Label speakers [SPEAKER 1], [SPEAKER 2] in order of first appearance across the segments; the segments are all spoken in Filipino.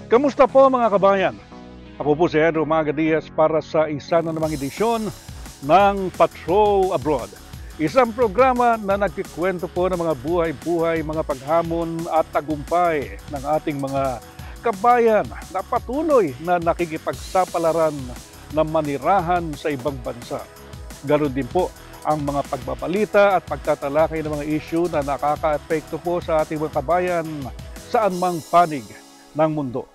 [SPEAKER 1] Kamusta po mga kabayan? Ako po si Andrew Maga Diaz para sa isa na namang edisyon ng Patrol Abroad. Isang programa na nagkikwento po ng mga buhay-buhay, mga paghamon at tagumpay ng ating mga kabayan na patuloy na nakikipagsapalaran ng manirahan sa ibang bansa. Ganon din po ang mga pagbabalita at pagtatalakay ng mga issue na nakaka-epekto po sa ating mga kabayan saan mang panig ng mundo.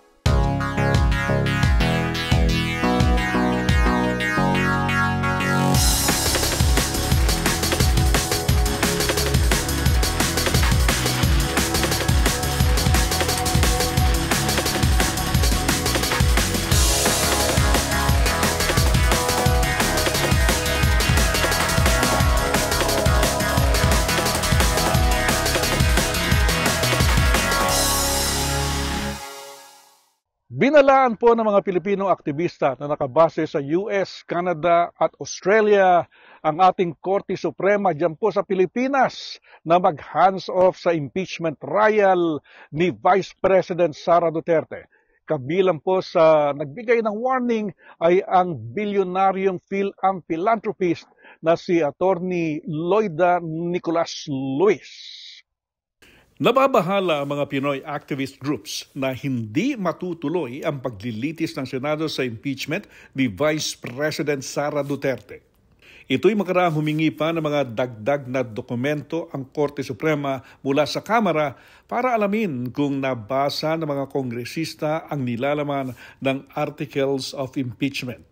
[SPEAKER 1] Binalaan po ng mga Pilipinong aktivista na nakabase sa US, Canada at Australia ang ating Korte Suprema dyan po sa Pilipinas na mag-hands-off sa impeachment trial ni Vice President Sara Duterte. Kabilang po sa nagbigay ng warning ay ang bilyonaryong philanthropist na si Attorney Loida Nicolas Luis. Nababahala ang mga Pinoy activist groups na hindi matutuloy ang paglilitis ng Senado sa impeachment ni Vice President Sara Duterte. Ito'y makaraang humingi pa ng mga dagdag na dokumento ang Korte Suprema mula sa Kamara para alamin kung nabasa ng mga kongresista ang nilalaman ng Articles of Impeachment.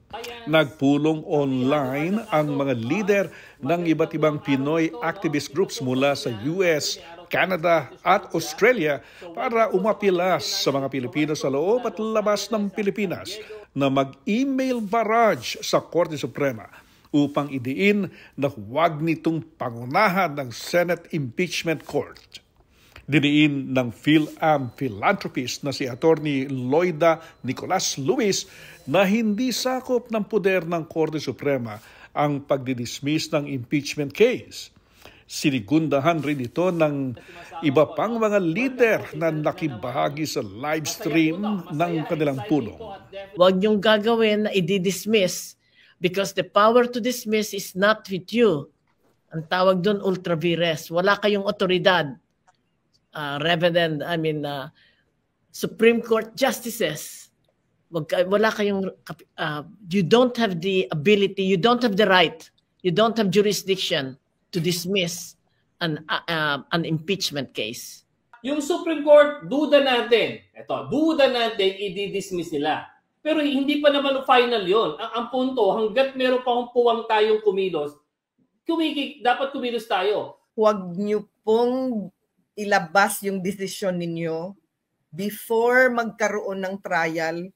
[SPEAKER 1] Nagpulong online ang mga leader ng iba't ibang Pinoy activist groups mula sa US, Canada at Australia para umapilas sa mga Pilipino sa loob at labas ng Pilipinas na mag-email barrage sa Korte Suprema upang idiin na huwag nitong pangunahan ng Senate Impeachment Court. Diniin ng philanthropist na si Attorney Loida Nicolas Luis na hindi sakop ng poder ng Korte Suprema ang pagdidismiss ng impeachment case. Sinigundahan rin ito ng iba pang mga leader na nakibahagi sa live stream ng kanilang pulong.
[SPEAKER 2] Huwag niyong gagawin na i-dismiss because the power to dismiss is not with you. Ang tawag doon ultra vires. Wala kayong otoridad. Supreme Court justices. Wala kayong, you don't have the ability, you don't have the right, you don't have jurisdiction to dismiss an impeachment case.
[SPEAKER 3] Yung Supreme Court, duda natin i-dismiss nila. Pero hindi pa naman final yon. Ang punto, hanggat meron pa puwang tayong kumilos, dapat kumilos tayo.
[SPEAKER 4] Huwag niyo pong ilabas yung desisyon ninyo before magkaroon ng trial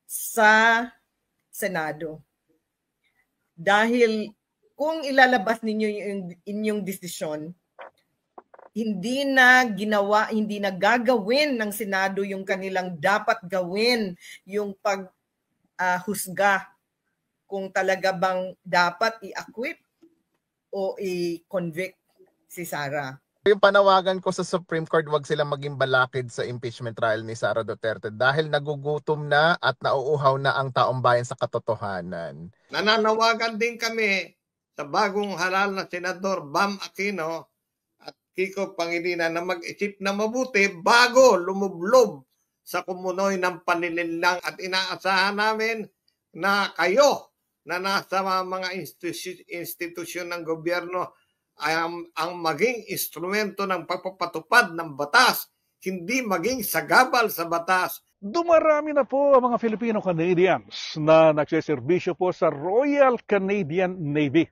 [SPEAKER 4] sa Senado. Dahil kung ilalabas ninyo yung inyong desisyon, hindi na gagawin ng Senado yung kanilang dapat gawin, yung paghusga kung talaga bang dapat i-acquit o i-convict si Sara.
[SPEAKER 5] Yung panawagan ko sa Supreme Court, wag silang maging balakid sa impeachment trial ni Sara Duterte dahil nagugutom na at nauuhaw na ang taong bayan sa katotohanan.
[SPEAKER 6] Nananawagan din kami sa bagong halal na Senador Bam Aquino at Kiko Pangilinan na mag-isip na mabuti bago lumublob sa kumunoy ng paninilang at inaasahan namin na kayo na nasa mga institusyon ng gobyerno ay ang maging instrumento ng pagpapatupad ng batas, hindi maging sagabal sa batas.
[SPEAKER 1] Dumarami na po ang mga Filipino-Canadians na nagsiservisyo po sa Royal Canadian Navy.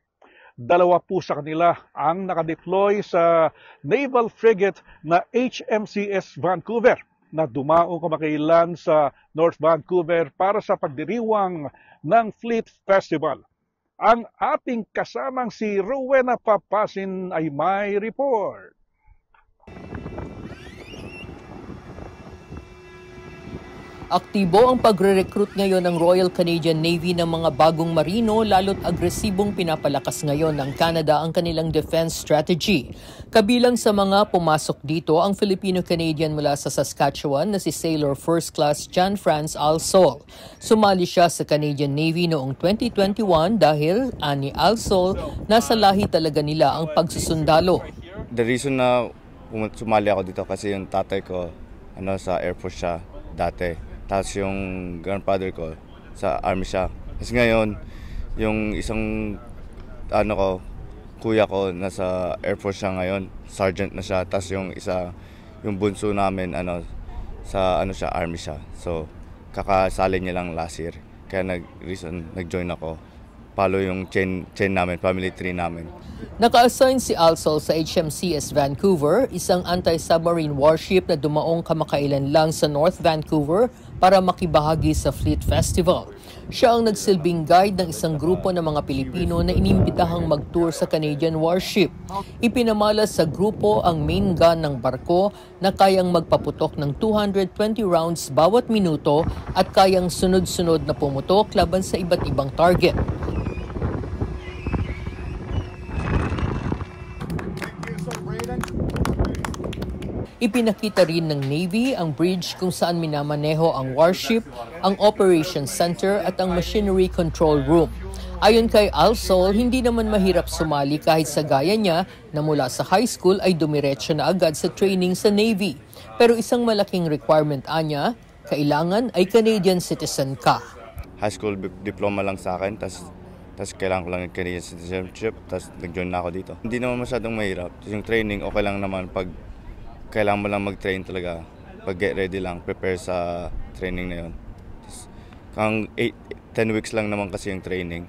[SPEAKER 1] 2 po sa kanila ang nakadeploy sa naval frigate na HMCS Vancouver na dumaong kamakailan sa North Vancouver para sa pagdiriwang ng Fleet Festival. Ang ating kasamang si Rowena Papasin ay may report.
[SPEAKER 7] Aktibo ang pagre-recruit ngayon ng Royal Canadian Navy ng mga bagong marino lalo't agresibong pinapalakas ngayon ng Canada ang kanilang defense strategy. Kabilang sa mga pumasok dito ang Filipino-Canadian mula sa Saskatchewan na si Sailor First Class John Franz Alsol. Sumali siya sa Canadian Navy noong 2021 dahil, ani Alsol, nasa lahi talaga nila ang pagsusundalo.
[SPEAKER 8] The reason na sumali ako dito kasi yung tatay ko sa Air Force siya dati. Tapos yung grandfather ko sa army siya. Kasi ngayon, yung isang kuya ko nasa Air Force siya ngayon, sergeant na siya. Tapos yung bunso namin sa army siya. So kakasali niya lang last year. Kaya nag-join ako. Follow yung chain namin, family tree namin.
[SPEAKER 7] Naka-assign si Alsol sa HMCS Vancouver, isang anti-submarine warship na dumaong kamakailan lang sa North Vancouver para makibahagi sa Fleet Festival. Siya ang nagsilbing guide ng isang grupo ng mga Pilipino na inimbitahang mag-tour sa Canadian warship. Ipinamala sa grupo ang main gun ng barko na kayang magpaputok ng 220 rounds bawat minuto at kayang sunod-sunod na pumutok laban sa iba't ibang target. Ipinakita rin ng Navy ang bridge kung saan minamaneho ang warship, ang operations center at ang machinery control room. Ayon kay Alsol, hindi naman mahirap sumali kahit sa gaya niya na mula sa high school ay dumiretso na agad sa training sa Navy. Pero isang malaking requirement niya, kailangan ay Canadian citizen ka.
[SPEAKER 8] High school diploma lang sa akin, tas kailangan ko lang yung Canadian citizenship, tas nag-join na ako dito. Hindi naman masyadong mahirap. Yung training, okay lang naman pag kailangan mo lang mag-train talaga. Pag get ready lang, prepare sa training na yun. Kang 10 weeks lang naman kasi yung training.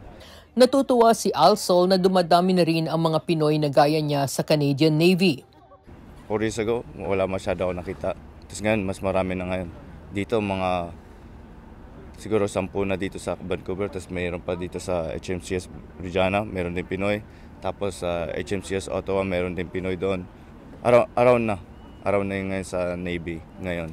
[SPEAKER 7] Natutuwa si Alsol na dumadami na rin ang mga Pinoy na gaya niya sa Canadian Navy.
[SPEAKER 8] 4 years ago, wala masyado ako nakita. Tapos ngayon, mas marami na ngayon. Dito, siguro 10 na dito sa Vancouver. Tapos mayroon pa dito sa HMCS Regina, mayroon din Pinoy. Tapos sa HMCS Ottawa, mayroon din Pinoy doon. Araw na yun ngayon sa Navy ngayon.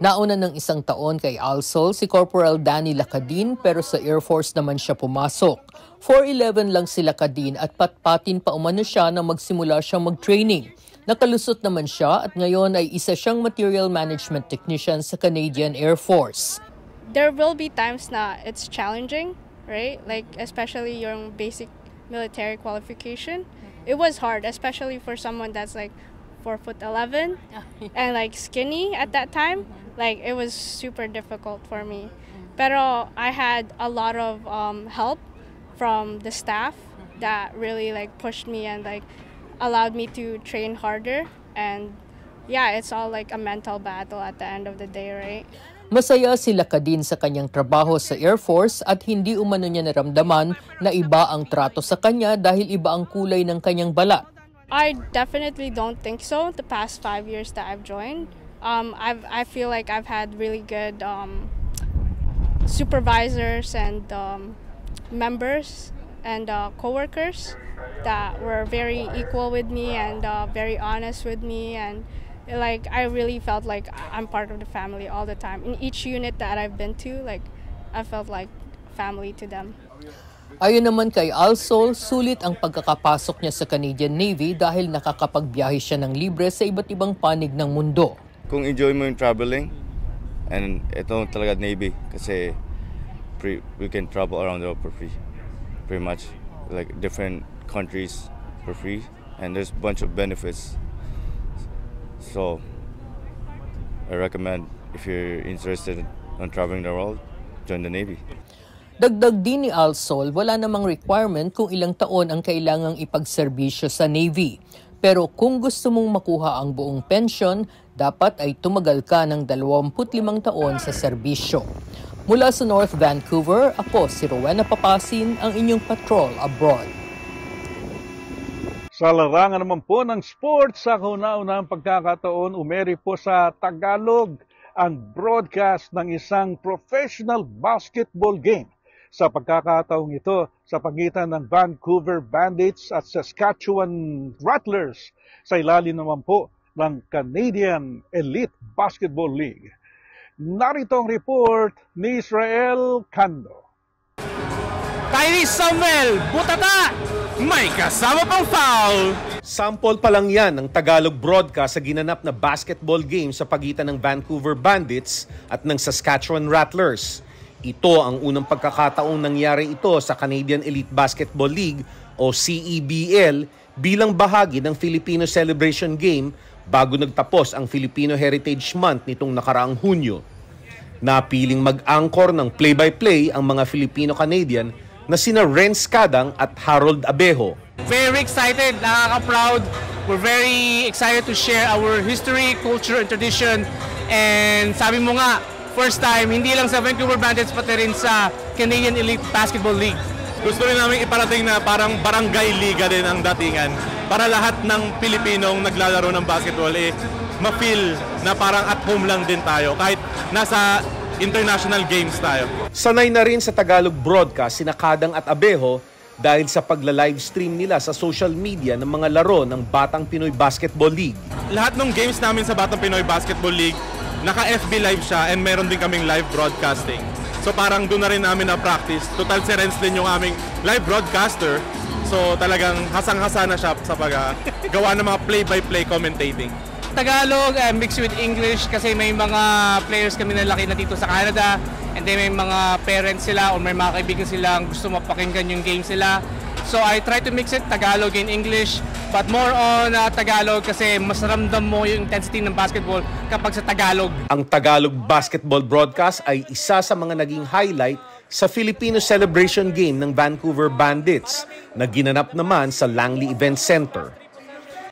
[SPEAKER 7] Nauna ng isang taon kay Alsol si Corporal Danny Lacadin pero sa Air Force naman siya pumasok. 4'11 lang si Lacadin at patpatin pa umano siya nang magsimula siyang mag-training. Nakalusot naman siya at ngayon ay isa siyang material management technician sa Canadian Air Force.
[SPEAKER 9] There will be times na it's challenging, right? Like especially your basic military qualification. It was hard, especially for someone that's like 4'11" and like skinny at that time. Like it was super difficult for me. Pero I had a lot of help from the staff that really like pushed me and like allowed me to train harder. And yeah, it's all like a mental battle at the end of the day, right?
[SPEAKER 7] Masaya si Lacadin sa kanyang trabaho sa Air Force at hindi umano niya naramdaman na iba ang trato sa kanya dahil iba ang kulay ng kanyang balat.
[SPEAKER 9] I definitely don't think so. The past 5 years that I've joined, I feel like I've had really good supervisors and members and coworkers that were very equal with me and very honest with me, and like I really felt like I'm part of the family all the time. In each unit that I've been to, like I felt like family to them.
[SPEAKER 7] Ayon naman kay Alsol, sulit ang pagkakapasok niya sa Canadian Navy dahil nakakapagbiyahe siya ng libre sa iba't ibang panig ng mundo.
[SPEAKER 8] Kung enjoy mo yung traveling, and ito talaga Navy kasi we can travel around the world for free. Pretty much, like different countries for free, and there's a bunch of benefits. So, I recommend if you're interested in traveling the world, join the Navy.
[SPEAKER 7] Dagdag din ni Alsol, wala namang requirement kung ilang taon ang kailangang ipagserbisyo sa Navy. Pero kung gusto mong makuha ang buong pensyon, dapat ay tumagal ka ng 25 taon sa serbisyo. Mula sa North Vancouver, ako si Rowena Papasin, ang inyong patrol abroad.
[SPEAKER 1] Sa larangan naman po ng sports, sa kauna-unahang pagkakataon, umeri po sa Tagalog ang broadcast ng isang professional basketball game. Sa pagkakataong ito, sa pagitan ng Vancouver Bandits at Saskatchewan Rattlers, sa ilalim naman po ng Canadian Elite Basketball League. Narito ang report ni Israel Cando.
[SPEAKER 10] Tyrese Samuel, butata! May kasama pang foul!
[SPEAKER 11] Sample pa lang yan ng Tagalog broadcast sa ginanap na basketball game sa pagitan ng Vancouver Bandits at ng Saskatchewan Rattlers. Ito ang unang pagkakataong nangyari ito sa Canadian Elite Basketball League o CEBL bilang bahagi ng Filipino Celebration Game bago nagtapos ang Filipino Heritage Month nitong nakaraang Hunyo. Napiling mag-angkor ng play-by-play ang mga Filipino-Canadian na sina Renz Kadang at Harold Abejo.
[SPEAKER 10] Very excited, nakaka-proud. We're very excited to share our history, culture, and tradition. And sabi mo nga, first time, hindi lang sa Vancouver Bandits, pati rin sa Canadian Elite Basketball League.
[SPEAKER 12] Gusto rin namin iparating na parang barangay liga din ang datingan para lahat ng Pilipinong naglalaro ng basketball ma-feel na parang at home lang din tayo kahit nasa international games tayo.
[SPEAKER 11] Sanay na rin sa Tagalog broadcast sina Kadang at Abejo dahil sa pagla-livestream nila sa social media ng mga laro ng Batang Pinoy Basketball League.
[SPEAKER 12] Lahat ng games namin sa Batang Pinoy Basketball League, naka-FB live siya and meron din kaming live broadcasting. So parang doon na rin namin na-practice. Total si Renz din yung aming live broadcaster. So talagang hasang-hasa na siya sa paggawa ng mga play-by-play commentating.
[SPEAKER 10] Tagalog mixed with English kasi may mga players kami na laki na dito sa Canada and then may mga parents sila o may mga kaibigan sila gusto mapakinggan yung game sila. So I try to mix it Tagalog and English but more on Tagalog kasi mas ramdam mo yung intensity ng basketball kapag sa Tagalog.
[SPEAKER 11] Ang Tagalog basketball broadcast ay isa sa mga naging highlight sa Filipino Celebration Game ng Vancouver Bandits na ginanap naman sa Langley Event Center.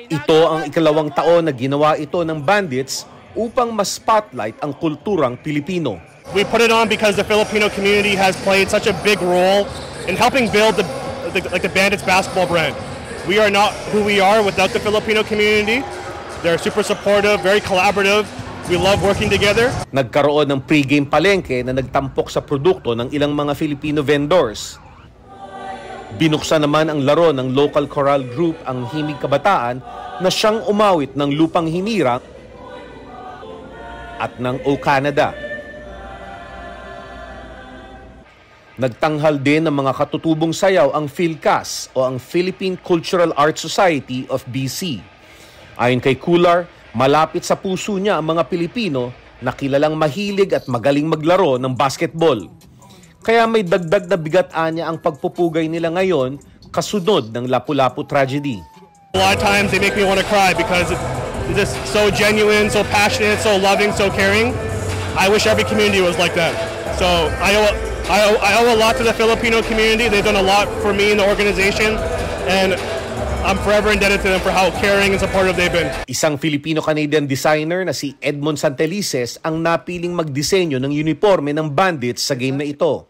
[SPEAKER 11] Ito ang ikalawang taon na ginawa ito ng Bandits upang ma-spotlight ang kulturang Pilipino.
[SPEAKER 13] We put it on because the Filipino community has played such a big role in helping build the Bandits basketball brand. We are not who we are without the Filipino community. They're super supportive, very collaborative. We love working together.
[SPEAKER 11] Nagkaroon ng pre-game palengke na nagtampok sa produkto ng ilang mga Filipino vendors. Binuksan naman ang laro ng local choral group ang Himig Kabataan na siyang umawit ng Lupang Hinirang at ng O Canada. Nagtanghal din ng mga katutubong sayaw ang PhilCAS o ang Philippine Cultural Arts Society of BC. Ayon kay Kular, malapit sa puso niya ang mga Pilipino na kilalang mahilig at magaling maglaro ng basketball. Kaya may dagdag na bigat-an niya ang pagpupugay nila ngayon kasunod ng Lapu-Lapu tragedy.
[SPEAKER 13] A lot of times they make me want to cry because it's just so genuine, so passionate, so loving, so caring. I wish every community was like that. So I owe a lot to the Filipino community. They've done a lot for me in the organization and I'm forever indebted to them for how caring and supportive they've been.
[SPEAKER 11] Isang Filipino-Canadian designer na si Edmond Santelices ang napiling magdisenyo ng uniforme ng Bandits sa game na ito.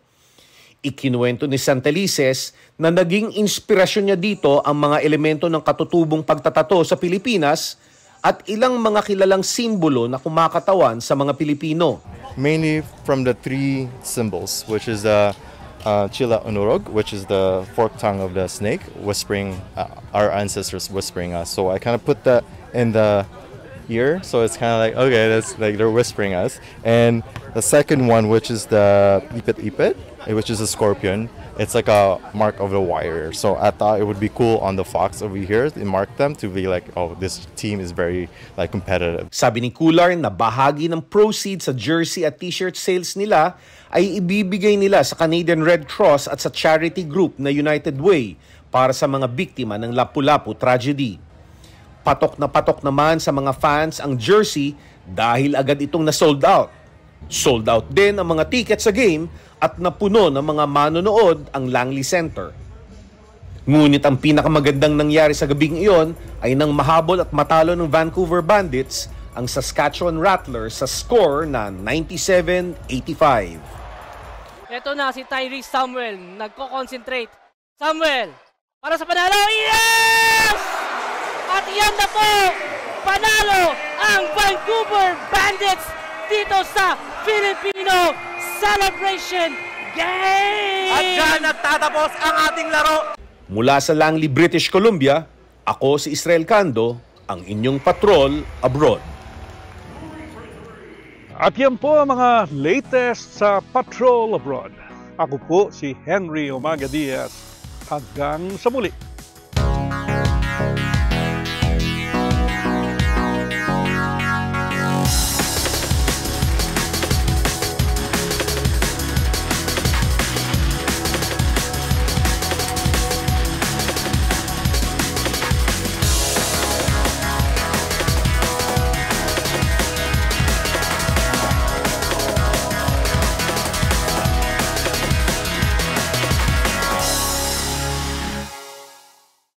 [SPEAKER 11] Ikinuwento ni Santelices na naging inspirasyon niya dito ang mga elemento ng katutubong pagtatato sa Pilipinas at ilang mga kilalang simbolo na kumakatawan sa mga Pilipino.
[SPEAKER 14] Mainly from the three symbols, which is Chila Unurog, which is the forked tongue of the snake, whispering, our ancestors whispering us. So I kind of put that in the ear, so it's kind of like, okay, that's like they're whispering us. And the second one, which is the Ipit Ipit, which is a scorpion, it's like a mark of the warrior. So I thought it would be cool on the fox over here to mark them to be like, oh, this team is very like competitive.
[SPEAKER 11] Sabi ni Kular na bahagi ng proceeds sa jersey at t-shirt sales nila ay ibibigay nila sa Canadian Red Cross at sa charity group na United Way para sa mga biktima ng Lapu-Lapu tragedy. Patok naman sa mga fans ang jersey dahil agad itong na-sold out. Sold out din ang mga tickets sa game at napuno ng mga manonood ang Langley Center. Ngunit ang pinakamagandang nangyari sa gabing iyon ay nang mahabol at matalo ng Vancouver Bandits ang Saskatchewan Rattlers sa score na 97-85.
[SPEAKER 10] Ito na si Tyrese Samuel, nagko-concentrate. Samuel, para sa panalo, yes! At yan na po, panalo ang Vancouver Bandits dito sa Filipino Celebration Game!
[SPEAKER 12] At dyan nagtatapos ang ating laro.
[SPEAKER 11] Mula sa Langley, British Columbia, ako si Israel Cando, ang inyong patrol abroad.
[SPEAKER 1] At yan po ang mga latest sa Patrol Abroad. Ako po si Henry Omaga Diaz. Hanggang sa muli.